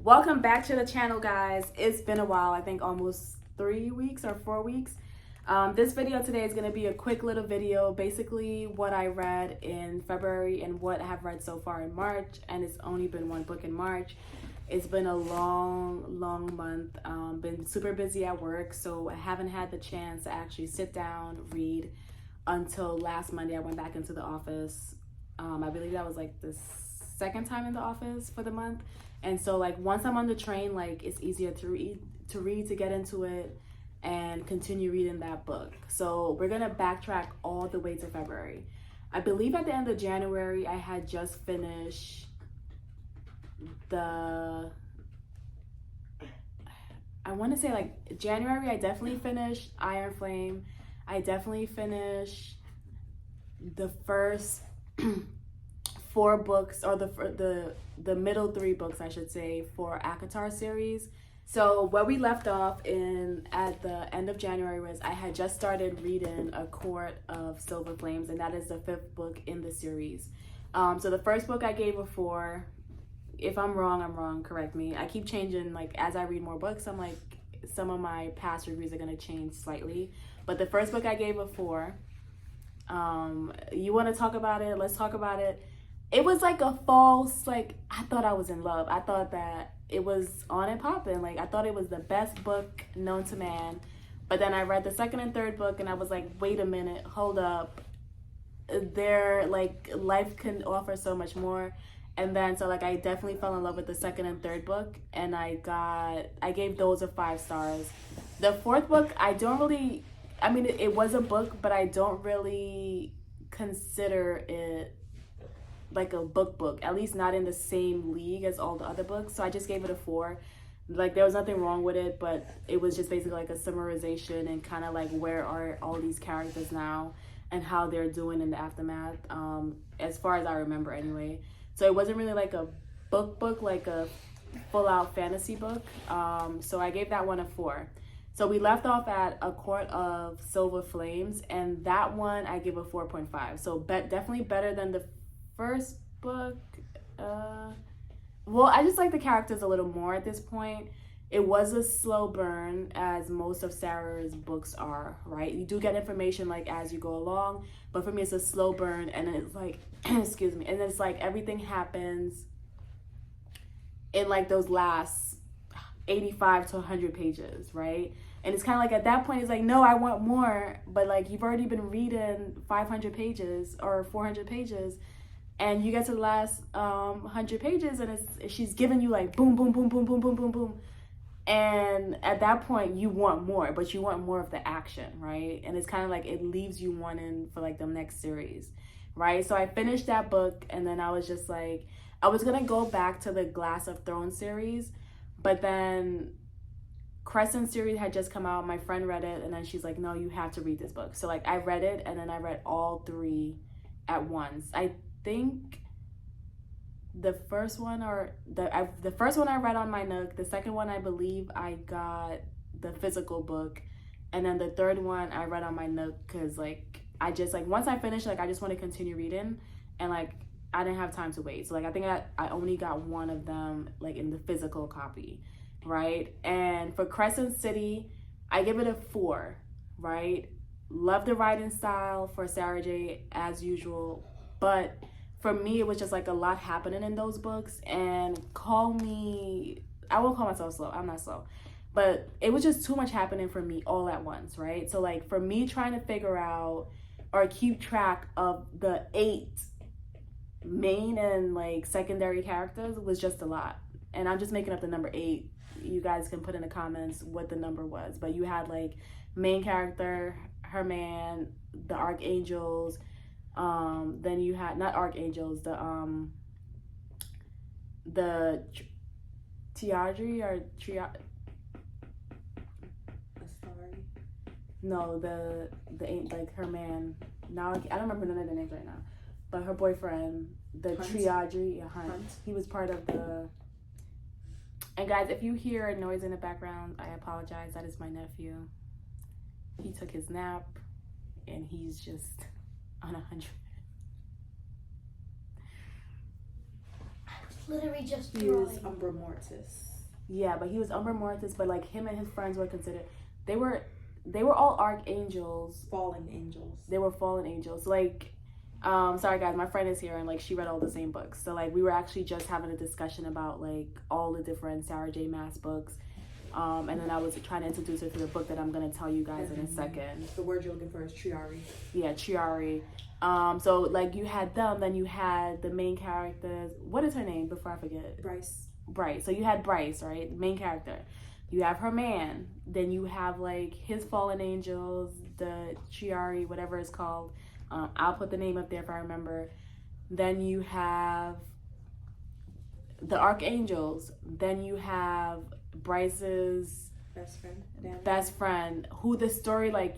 Welcome back to the channel, guys. It's been a while, I think almost 3 weeks or 4 weeks. This video today is going to be a quick little video, basically what I read in February and what I have read so far in March, and it's only been one book in March. It's been a long month. Been super busy at work, so I haven't had the chance to actually sit down, read until last Monday. I went back into the office. I believe that was like the second time in the office for the month. And so like once I'm on the train, like it's easier to read, to get into it and continue reading that book. So we're gonna backtrack all the way to February. I believe at the end of January, I had just finished I want to say like January, I definitely finished Iron Flame. I definitely finished the first 4 books, or the middle 3 books, I should say, for ACOTAR series. So where we left off at the end of January was I had just started reading A Court of Silver Flames, and that is the 5th book in the series. So the first book I gave a 4. If I'm wrong, correct me. I keep changing, like as I read more books, I'm like, some of my past reviews are gonna change slightly. But the first book I gave a 4. You wanna talk about it? Let's talk about it. It was like a false, like, I thought I was in love. I thought that it was on and popping. Like, I thought it was the best book known to man. But then I read the 2nd and 3rd book and I was like, wait a minute, hold up. Like, life can offer so much more. And then, so like, I definitely fell in love with the 2nd and 3rd book. And I gave those a 5 stars. The 4th book, it was a book, but I don't really consider it like a book, at least not in the same league as all the other books. So I just gave it a 4. Like, there was nothing wrong with it, but it was just basically like a summarization and kind of like where are all these characters now and how they're doing in the aftermath, as far as I remember anyway. So it wasn't really like a book, like a full-out fantasy book. So I gave that one a 4. So we left off at A Court of Silver Flames, and that one I give a 4.5. So definitely better than the first book. Well, I just like the characters a little more at this point. It was a slow burn, as most of Sarah's books are, right? You do get information like as you go along, but for me it's a slow burn, and then it's like excuse me, and then it's like everything happens in like those last 85 to 100 pages, right? And it's kind of like at that point it's like, no, I want more, but like you've already been reading 500 pages or 400 pages, and you get to the last 100 pages and she's giving you like boom, boom, boom, boom, boom, boom, boom, boom. And at that point you want more, but you want more of the action, right? And it's kind of like it leaves you wanting for like the next series, right? So I finished that book, and then I was just like, I was gonna go back to the Glass of Thrones series, but then Crescent series had just come out. My friend read it, and then she's like, no, you have to read this book. So like I read it, and then I read all 3 at once. I think the first one I read on my Nook. The second one, I believe I got the physical book, and then the 3rd one I read on my Nook because like I just like once I finished, like I just want to continue reading, and like I didn't have time to wait. So like I think I only got one of them like in the physical copy, right? And for Crescent City, I give it a 4, right? Love the writing style for Sarah J as usual, but for me, it was just like a lot happening in those books. And I won't call myself slow. I'm not slow. But it was just too much happening for me all at once, right? So like for me trying to figure out or keep track of the 8 main and like secondary characters was just a lot. And I'm just making up the number 8. You guys can put in the comments what the number was. But you had like main character, her man, the archangels, then you had not archangels, the Tiadri or no, the like her man. Now I don't remember none of the names right now, but her boyfriend, the Triadri, Hunt. He was part of the. And guys, if you hear a noise in the background, I apologize. That is my nephew. He took his nap, and he's just on 100. Literally just He is Umbra Mortis. Yeah, but he was Umbra Mortis, but like him and his friends were considered, they were they were all archangels. Fallen angels. They were fallen angels. Like, sorry guys, my friend is here and like she read all the same books. So like we were actually just having a discussion about like all the different Sarah J. Maas books. And then I was trying to introduce her to the book that I'm gonna tell you guys in a second. The word you're looking for is Triari. Yeah, Triari. So like you had them, then you had the main characters. What is her name before I forget? Bryce. So you had Bryce, right? Main character. You have her man. Then you have like his fallen angels, the Triari, whatever it's called. I'll put the name up there if I remember. Then you have the archangels. Then you have Bryce's best friend, who the story like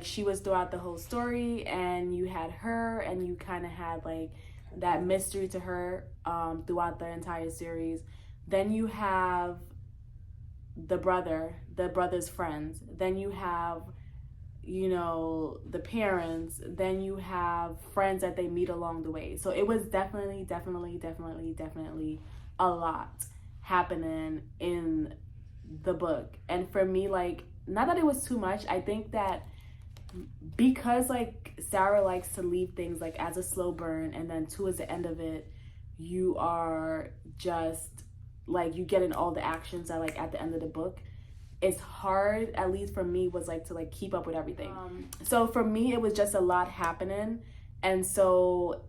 she was throughout the whole story, and you had her, and you kind of had like that mystery to her throughout the entire series. Then you have the brother's friends. Then you have, you know, the parents. Then you have friends that they meet along the way. So it was definitely a lot happening in the book. And for me, like, not that it was too much, I think that because like Sarah likes to leave things like as a slow burn, and then towards the end of it you are just like, you get in all the actions that like at the end of the book, it's hard, at least for me, was like to like keep up with everything. So for me it was just a lot happening, and so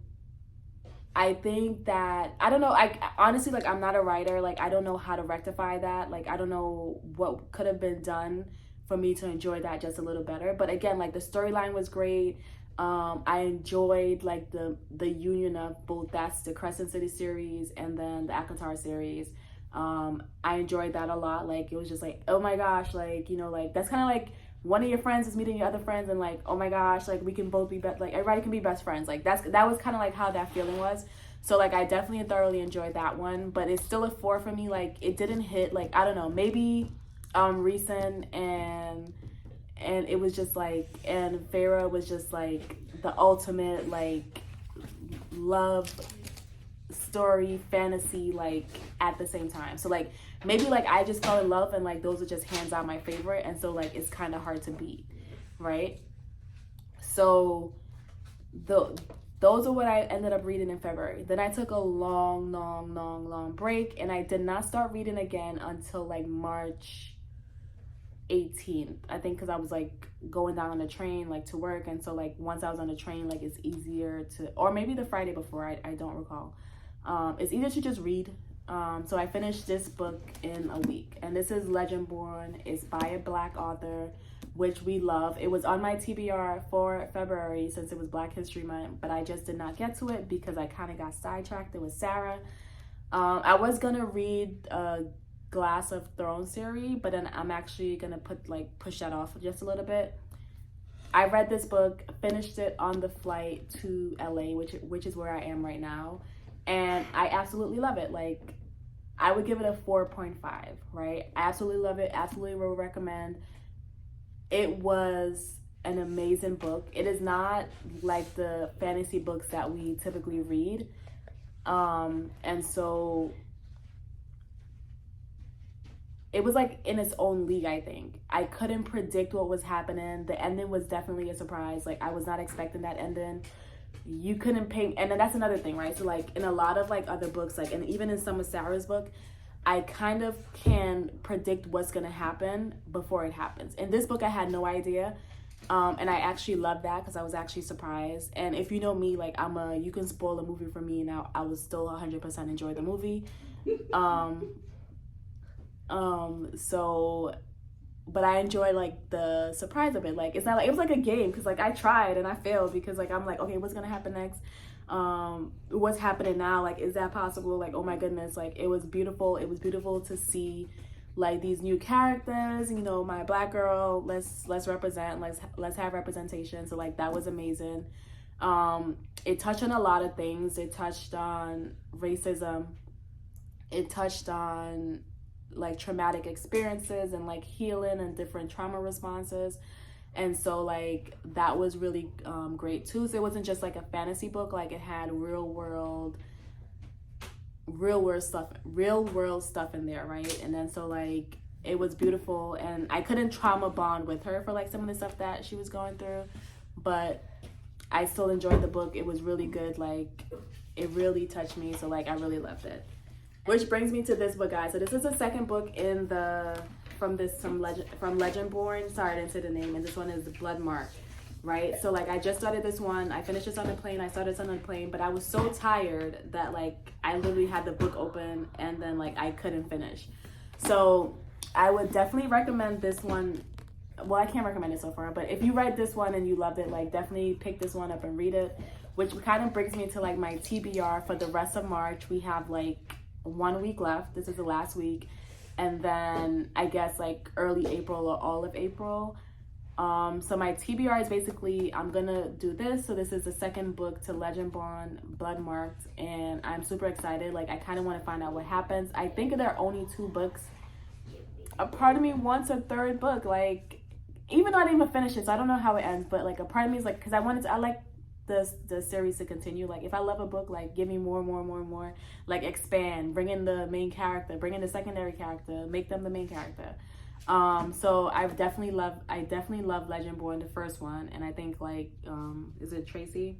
I think that, I don't know, I honestly, like, I'm not a writer, like I don't know how to rectify that, like I don't know what could have been done for me to enjoy that just a little better. But again, like the storyline was great. I enjoyed like the union of both, that's the Crescent City series and then the Akatar series. I enjoyed that a lot. Like it was just like, oh my gosh, like, you know, like that's kind of like one of your friends is meeting your other friends, and like, oh my gosh, like we can both be like everybody can be best friends. Like that was kind of like how that feeling was. So like I definitely thoroughly enjoyed that one, but it's still a 4 for me. Like it didn't hit, like I don't know, maybe recent, and it was just like, and Farah was just like the ultimate like love story fantasy like at the same time. So like maybe like I just fell in love, and like those are just hands down my favorite, and so like it's kind of hard to beat, right? So those are what I ended up reading in February. Then I took a long break, and I did not start reading again until like March 18th, I think, because I was like going down on the train like to work, and so like once I was on the train, like it's easier to, or maybe the Friday before, I don't recall, it's easier to just read. So I finished this book in a week, and this is Legendborn. It's by a Black author, which we love. It was on my TBR for February since it was Black History Month, but I just did not get to it because I kind of got sidetracked. It was Sarah. I was gonna read Glass of Thrones series, but then I'm actually gonna push that off just a little bit. I read this book, finished it on the flight to LA, which is where I am right now, and I absolutely love it. Like I would give it a 4.5, right? I absolutely love it, absolutely will recommend. It was an amazing book. It is not like the fantasy books that we typically read, and so it was like in its own league. I think I couldn't predict what was happening. The ending was definitely a surprise. Like I was not expecting that ending. You couldn't pay, and then that's another thing, right? So like in a lot of like other books, like, and even in some of Sarah's book, I kind of can predict what's gonna happen before it happens. In this book, I had no idea, and I actually loved that because I was actually surprised. And if you know me, like you can spoil a movie for me, and I would still 100% enjoy the movie. So, but I enjoy like the surprise of it. Like it's not like, it was like a game, because like I tried and I failed, because like I'm like, okay, what's gonna happen next? What's happening now? Like, is that possible? Like, oh my goodness, like it was beautiful. It was beautiful to see like these new characters, you know, my Black girl, let's represent, let's have representation. So like that was amazing. It touched on a lot of things. It touched on racism. It touched on like traumatic experiences and like healing and different trauma responses. And so like that was really great too. So it wasn't just like a fantasy book, like it had real world real world stuff in there, right? And then so like it was beautiful, and I couldn't trauma bond with her for like some of the stuff that she was going through, but I still enjoyed the book. It was really good. Like, it really touched me. So like I really loved it. Which brings me to this book, guys. So this is the second book in the from Legendborn. Sorry, I didn't say the name. And this one is Blood Mark, right? So like I just started this one. I finished this on the plane. I started this on the plane, but I was so tired that like I literally had the book open and then like I couldn't finish. So I would definitely recommend this one. Well, I can't recommend it so far, but if you read this one and you loved it, like definitely pick this one up and read it. Which kind of brings me to like my TBR for the rest of March. We have like 1 week left. This is the last week, and then I guess like early April or all of April. So my TBR is basically I'm gonna do this. So this is the second book to Legendborn, Blood Marked, and I'm super excited. Like I kind of want to find out what happens. I think there are only 2 books. A part of me wants a third book, like even though I didn't even finish it, so I don't know how it ends. But like a part of me is like, because I like the series to continue. Like if I love a book, like give me more, like expand, bring in the main character, bring in the secondary character, make them the main character. So I definitely love Legendborn, the first one, and I think like is it Tracy?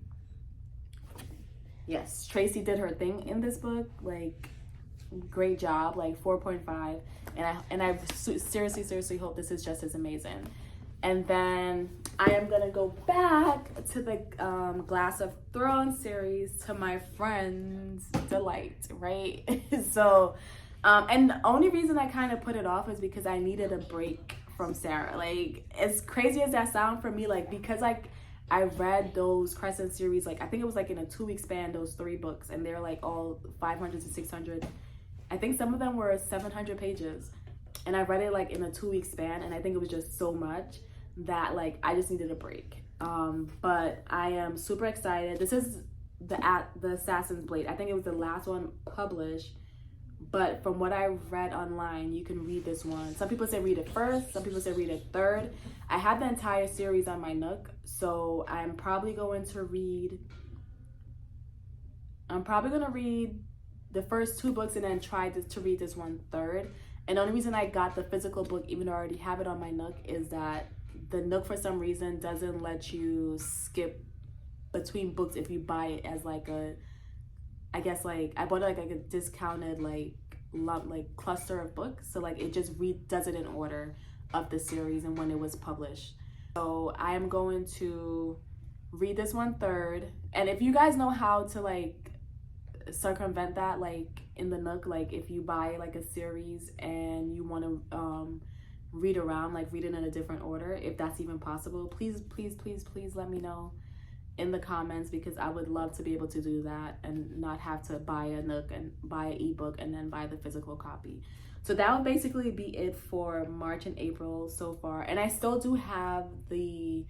Yes, Tracy did her thing in this book, like great job, like 4.5, and I seriously hope this is just as amazing. And then I am gonna go back to the Glass of Thrones series to my friend's delight, right? So, and the only reason I kind of put it off is because I needed a break from Sarah. Like, as crazy as that sound for me, like, because like I read those Crescent series, like I think it was like in a 2-week span, those 3 books, and they're like all 500 to 600. I think some of them were 700 pages, and I read it like in a 2-week span, and I think it was just so much that like I just needed a break. But I am super excited. This is the Assassin's Blade. I think it was the last one published, but from what I read online, you can read this one. Some people say read it first, some people say read it third. I have the entire series on my Nook, so I'm probably going to read the first 2 books and then try to read this one third. And the only reason I got the physical book, even though I already have it on my Nook, is that the Nook for some reason doesn't let you skip between books if you buy it as like I guess like I bought it like a discounted like cluster of books, so like it just does it in order of the series and when it was published. So I am going to read this one third, and if you guys know how to like circumvent that, like in the Nook, like if you buy like a series and you want to read it in a different order, if that's even possible, please let me know in the comments, because I would love to be able to do that and not have to buy a Nook and buy an ebook and then buy the physical copy. So that would basically be it for March and April so far. And I still do have the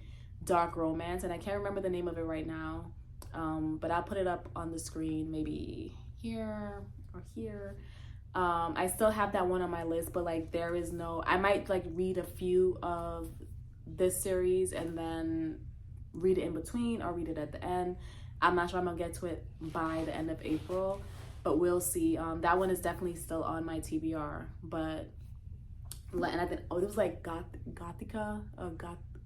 dark romance, and I can't remember the name of it right now, but I'll put it up on the screen, maybe here or here. I still have that one on my list, but like I might like read a few of this series and then read it in between or read it at the end. I'm not sure I'm gonna get to it by the end of April, but we'll see. That one is definitely still on my TBR, but and I think it was like Gothica or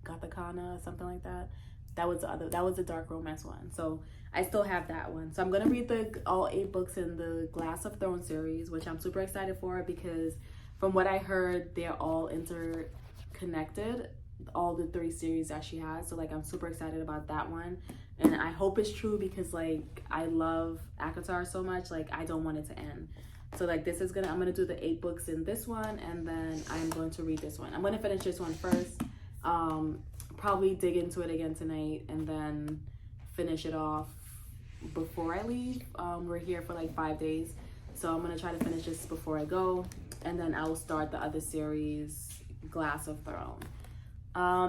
Gothicana, something like that. That was the dark romance one. So I still have that one. So I'm gonna read all 8 books in the Glass of Thrones series, which I'm super excited for, because from what I heard, they're all interconnected, all the 3 series that she has. So like I'm super excited about that one, and I hope it's true, because like I love ACOTAR so much, like I don't want it to end. So like I'm gonna do the 8 books in this one, and then I'm going to read this one. I'm gonna finish this one first, probably dig into it again tonight, and then finish it off before I leave. We're here for like 5 days, so I'm gonna try to finish this before I go, and then I will start the other series, Glass of Thrones.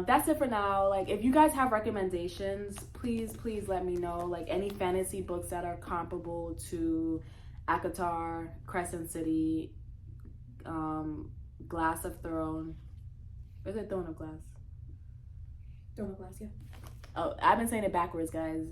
That's it for now. Like if you guys have recommendations, please let me know, like any fantasy books that are comparable to ACOTAR, Crescent City, Glass of Thrones. Is it Throne of Glass? Throne of Glass, yeah. Oh, I've been saying it backwards, guys.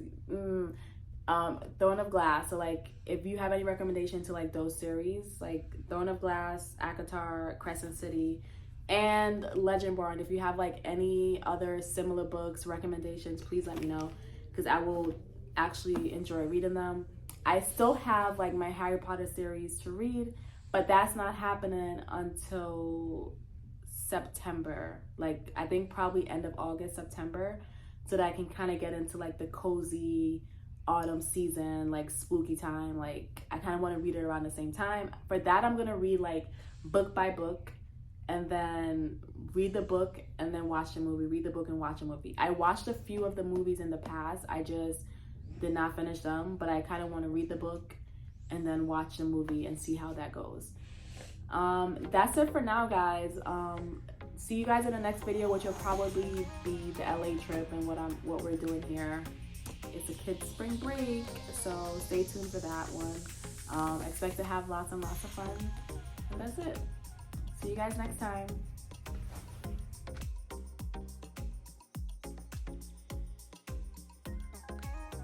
Throne of Glass. So like if you have any recommendation to like those series, like Throne of Glass, ACOTAR, Crescent City, and Legendborn, if you have like any other similar books recommendations, please let me know, because I will actually enjoy reading them. I still have like my Harry Potter series to read, but that's not happening until September. Like I think probably end of August, September, so that I can kind of get into like the cozy autumn season, like spooky time. Like I kind of want to read it around the same time. For that, I'm gonna read like book by book, and then read the book and then watch the movie, read the book and watch a movie. I watched a few of the movies in the past. I just did not finish them, but I kind of want to read the book and then watch the movie and see how that goes. That's it for now, guys. See you guys in the next video, which will probably be the LA trip and what we're doing here. It's a kid's spring break, so stay tuned for that one. Expect to have lots and lots of fun. And that's it. See you guys next time.